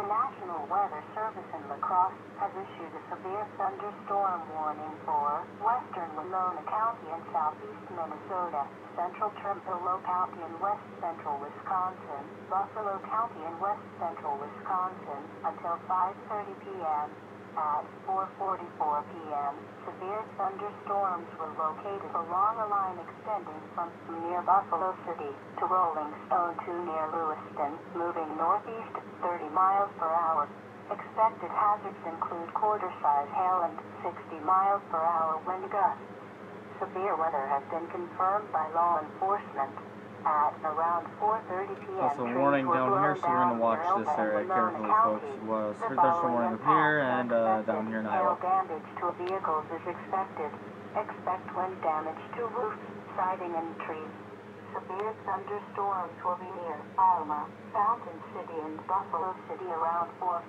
The National Weather Service in La Crosse has issued a severe thunderstorm warning for western WINONA County and southeast Minnesota, central TREMPEALEAU County and west central Wisconsin, Buffalo County and west central Wisconsin, until 5:30 p.m. At 4:44 p.m., severe thunderstorms were located along a line extending from near Buffalo City to Rollingstone to near Lewiston, moving northeast at 30 miles per hour. Expected hazards include quarter-size hail and 60 miles per hour wind gusts. Severe weather has been confirmed by law enforcement. At around 4:30 p.m., also a warning down here, so we're going to watch this area carefully, folks. Was thunderstorm warning up here and down here in Iowa. Damage to vehicles is expected. Expect wind damage to roofs, siding, and trees. Severe thunderstorms will be near ALMA, Fountain City, and Buffalo City around 4.